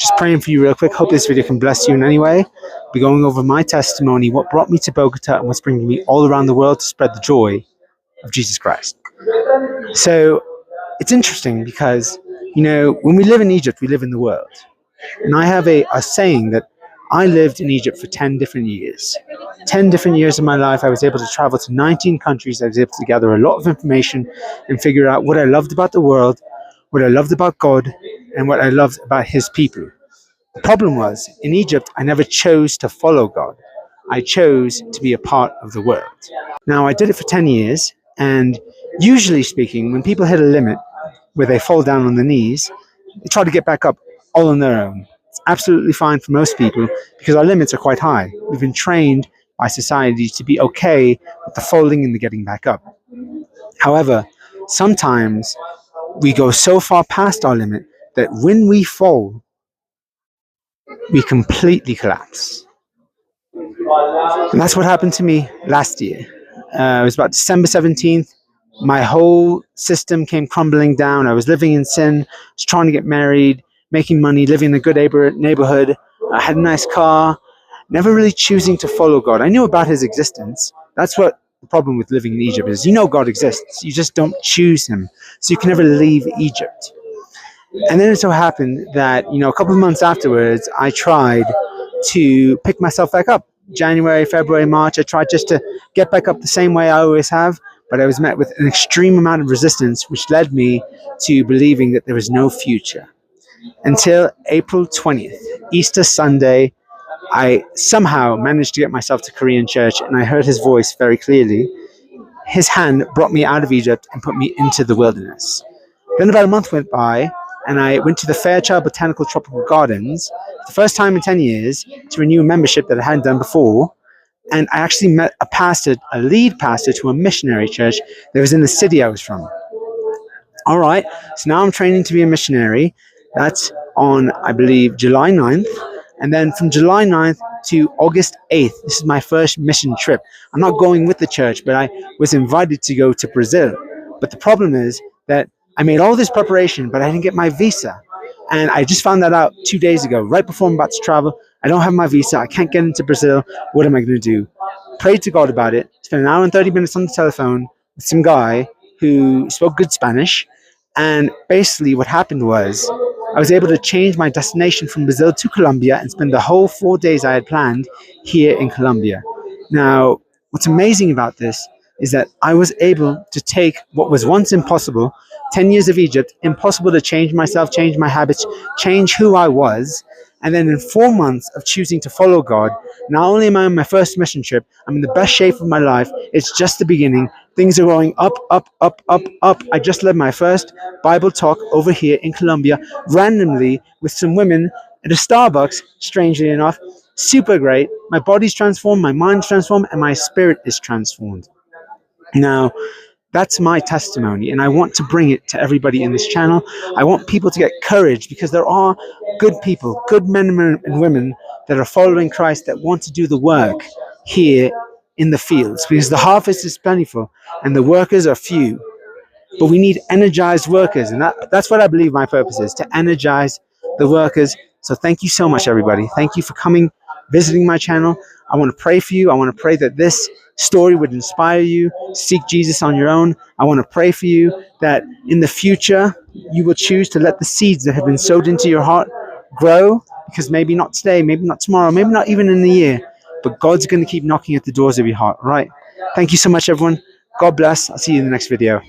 just praying for you real quick. Hope this video can bless you in any way. I'll be going over my testimony, what brought me to Bogota and what's bringing me all around the world to spread the joy of Jesus Christ. So it's interesting because, you know, when we live in Egypt, we live in the world. And I have a saying that I lived in Egypt for 10 different years. 10 different years of my life, I was able to travel to 19 countries. I was able to gather a lot of information and figure out what I loved about the world, what I loved about God, and what I loved about His people. The problem was, in Egypt, I never chose to follow God. I chose to be a part of the world. Now, I did it for 10 years, and usually speaking, when people hit a limit where they fall down on their knees, they try to get back up all on their own. It's absolutely fine for most people because our limits are quite high. We've been trained by society to be okay with the folding and the getting back up. However, sometimes we go so far past our limit that when we fall, we completely collapse. And that's what happened to me last year. It was about December 17th. My whole system came crumbling down. I was living in sin, was trying to get married, making money, living in a good neighborhood. I had a nice car, never really choosing to follow God. I knew about His existence. That's what the problem with living in Egypt is. You know God exists. You just don't choose Him. So you can never leave Egypt. And then it so happened that, you know, a couple of months afterwards, I tried to pick myself back up. January, February, March, I tried just to get back up the same way I always have, but I was met with an extreme amount of resistance, which led me to believing that there was no future. Until April 20th, Easter Sunday, I somehow managed to get myself to Korean church, and I heard His voice very clearly. His hand brought me out of Egypt and put me into the wilderness. Then about a month went by, and I went to the Fairchild Botanical Tropical Gardens, the first time in 10 years, to renew a membership that I hadn't done before. And I actually met a pastor, a lead pastor to a missionary church that was in the city I was from. All right, so now I'm training to be a missionary. That's on, I believe, July 9th. And then from July 9th to August 8th, this is my first mission trip. I'm not going with the church, but I was invited to go to Brazil. But the problem is that I made all this preparation, but I didn't get my visa. And I just found that out 2 days ago, right before I'm about to travel. I don't have my visa. I can't get into Brazil. What am I going to do? Prayed to God about it. Spent an hour and 30 minutes on the telephone with some guy who spoke good Spanish. And basically what happened was I was able to change my destination from Brazil to Colombia and spend the whole 4 days I had planned here in Colombia. Now, what's amazing about this is that I was able to take what was once impossible, 10 years of Egypt, impossible to change myself, change my habits, change who I was. And then in 4 months of choosing to follow God, not only am I on my first mission trip, I'm in the best shape of my life. It's just the beginning. Things are going up, up, up, up, up. I just led my first Bible talk over here in Colombia, randomly with some women at a Starbucks, strangely enough. Super great. My body's transformed, my mind's transformed, and my spirit is transformed. Now, that's my testimony, and I want to bring it to everybody in this channel. I want people to get courage, because there are good people, good men and women that are following Christ, that want to do the work here in the fields, because the harvest is plentiful and the workers are few. But we need energized workers, and that's what I believe my purpose is, to energize the workers. So thank you so much, everybody. Thank you for coming, visiting my channel. I want to pray for you. I want to pray that this story would inspire you to seek Jesus on your own. I want to pray for you that in the future you will choose to let the seeds that have been sowed into your heart grow, because maybe not today, maybe not tomorrow, maybe not even in a year, but God's going to keep knocking at the doors of your heart, right? Thank you so much, everyone. God bless. I'll see you in the next video.